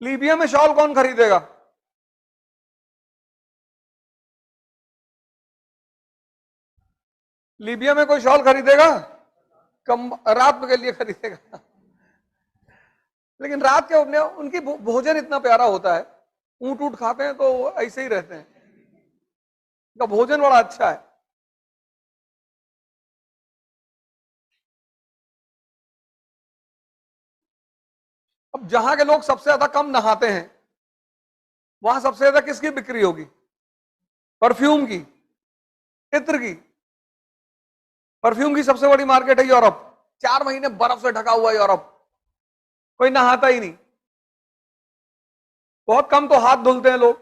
Libya में shawl कौन खरीदेगा? लीबिया में कोई शॉल खरीदेगा? कम रात के लिए खरीदेगा। लेकिन रात के अपने उनकी भोजन इतना प्यारा होता है, ऊंट ऊंट खाते हैं तो ऐसे ही रहते हैं, उनका भोजन बड़ा अच्छा है। अब जहां के लोग सबसे ज्यादा कम नहाते हैं, वहां सबसे ज्यादा किसकी बिक्री होगी? परफ्यूम की, इत्र की। परफ्यूम की सबसे बड़ी मार्केट है यूरोप। 4 महीने बर्फ से ढका हुआ यूरोप, कोई नहाता ही नहीं। बहुत कम तो हाथ धुलते हैं लोग,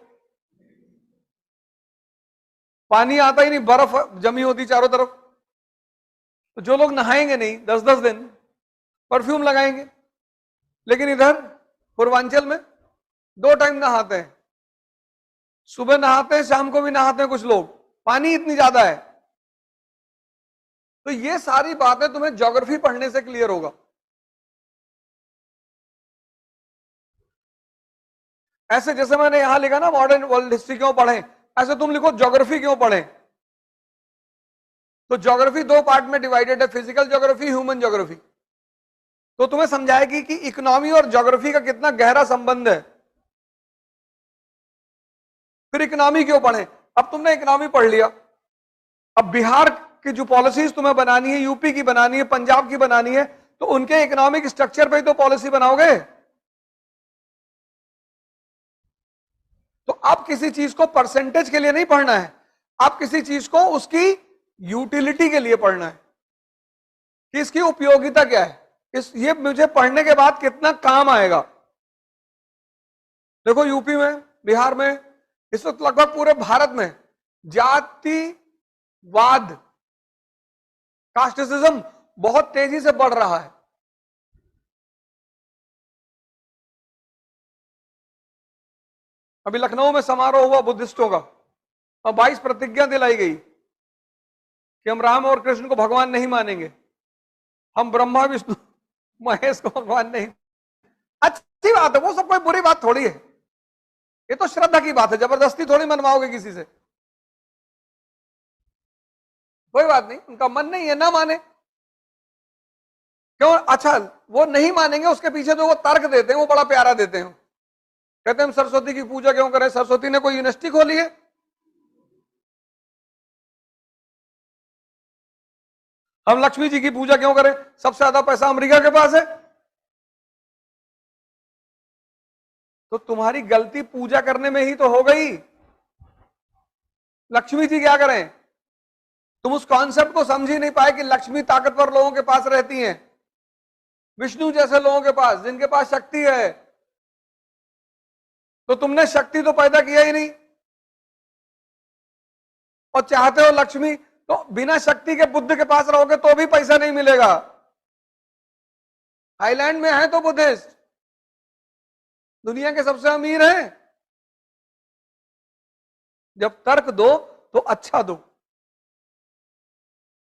पानी आता ही नहीं, बर्फ जमी होती चारों तरफ। तो जो लोग नहाएंगे नहीं 10-10 दिन, परफ्यूम लगाएंगे। लेकिन इधर पूर्वांचल में 2 टाइम नहाते हैं, सुबह नहाते हैं, शाम को भी नहाते हैं कुछ लोग, पानी इतनी ज्यादा है। तो ये सारी बातें तुम्हें ज्योग्राफी पढ़ने से क्लियर होगा। ऐसे जैसे मैंने यहां लिखा ना मॉडर्न वर्ल्ड हिस्ट्री क्यों पढ़े, ऐसे तुम लिखो ज्योग्राफी क्यों पढ़े। तो ज्योग्राफी 2 पार्ट में डिवाइडेड है, फिजिकल ज्योग्राफी, ह्यूमन ज्योग्राफी। तो तुम्हें समझाएगी कि इकोनॉमी और ज्योग्राफी का कितना गहरा संबंध है। फिर इकोनॉमी क्यों पढ़े? अब तुमने इकोनॉमी पढ़ लिया, अब बिहार की जो पॉलिसीज तुम्हें बनानी है, यूपी की बनानी है, पंजाब की बनानी है, तो उनके इकोनॉमिक स्ट्रक्चर पे ही तो पॉलिसी बनाओगे। तो आप किसी चीज को परसेंटेज के लिए नहीं पढ़ना है, आप किसी चीज को उसकी यूटिलिटी के लिए पढ़ना है कि इसकी उपयोगिता क्या है, ये मुझे पढ़ने के बाद कितना काम आएगा। देखो यूपी में, बिहार में, इस वक्त लगभग पूरे भारत में जातिवाद, कास्टिसिज्म बहुत तेजी से बढ़ रहा है। अभी लखनऊ में समारोह हुआ बुद्धिस्टों का, और 22 प्रतिज्ञा दिलाई गई कि हम राम और कृष्ण को भगवान नहीं मानेंगे, हम ब्रह्मा विष्णु महेश को भगवान नहीं। अच्छी बात है, वो सब कोई बुरी बात थोड़ी है, ये तो श्रद्धा की बात है, जबरदस्ती थोड़ी मनवाओगे किसी से। कोई बात नहीं, उनका मन नहीं है, ना माने, क्यों? अच्छा, वो नहीं मानेंगे, उसके पीछे जो वो तर्क देते हैं वो बड़ा प्यारा देते हैं। कहते हैं हम सरस्वती की पूजा क्यों करें? सरस्वती ने कोई यूनिवर्सिटी खोली है? हम लक्ष्मी जी की पूजा क्यों करें? सबसे ज्यादा पैसा अमेरिका के पास है। तो तुम्हारी गलती पूजा करने में ही तो हो गई। लक्ष्मी जी क्या करें? तुम उस कॉन्सेप्ट को समझ ही नहीं पाए कि लक्ष्मी ताकतवर लोगों के पास रहती हैं, विष्णु जैसे लोगों के पास, जिनके पास शक्ति है। तो तुमने शक्ति तो पैदा किया ही नहीं, और चाहते हो लक्ष्मी, तो बिना शक्ति के बुद्ध के पास रहोगे तो भी पैसा नहीं मिलेगा। थाईलैंड में है तो बुद्धिस्ट, दुनिया के सबसे अमीर हैं। जब तर्क दो तो अच्छा दो।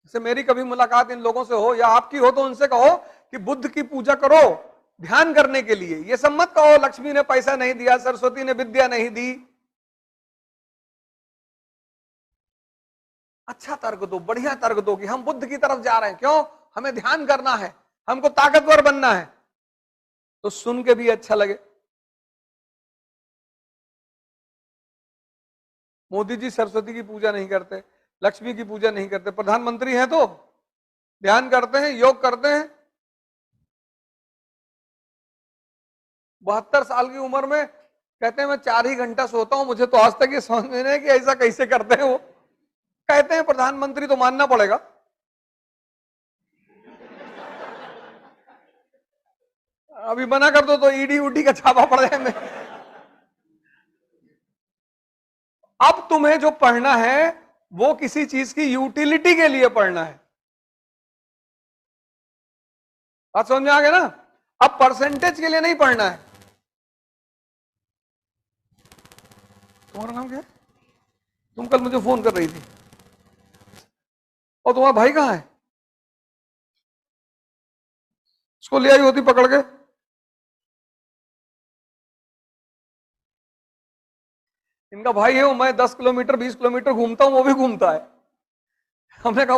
जैसे मेरी कभी मुलाकात इन लोगों से हो या आपकी हो तो उनसे कहो कि बुद्ध की पूजा करो ध्यान करने के लिए, ये सब मत कहो लक्ष्मी ने पैसा नहीं दिया, सरस्वती ने विद्या नहीं दी। अच्छा तर्क दो, बढ़िया तर्क दो कि हम बुद्ध की तरफ जा रहे हैं, क्यों? हमें ध्यान करना है, हमको ताकतवर बनना है, तो सुन के भी अच्छा लगे। मोदी जी सरस्वती की पूजा नहीं करते, लक्ष्मी की पूजा नहीं करते, प्रधानमंत्री हैं तो ध्यान करते हैं, योग करते हैं। 72 साल की उम्र में कहते हैं मैं 4 ही घंटा सोता हूं, मुझे तो आज तक ये समझ में नहीं है कि ऐसा कैसे करते हैं। वो कहते हैं प्रधानमंत्री, तो मानना पड़ेगा। अभी मना कर दो तो ईडी उडी का छापा पड़ जाए। अब तुम्हें जो पढ़ना है वो किसी चीज की यूटिलिटी के लिए पढ़ना है। बात समझ में आ गया ना? अब परसेंटेज के लिए नहीं पढ़ना है। तुम्हारा नाम क्या है? तुम कल मुझे फोन कर रही थी, और तुम्हारा भाई कहां है? उसको ले आई होती पकड़ के। इनका भाई है वो, मैं 10 किलोमीटर 20 किलोमीटर घूमता हूं, वो भी घूमता है। हमने कहा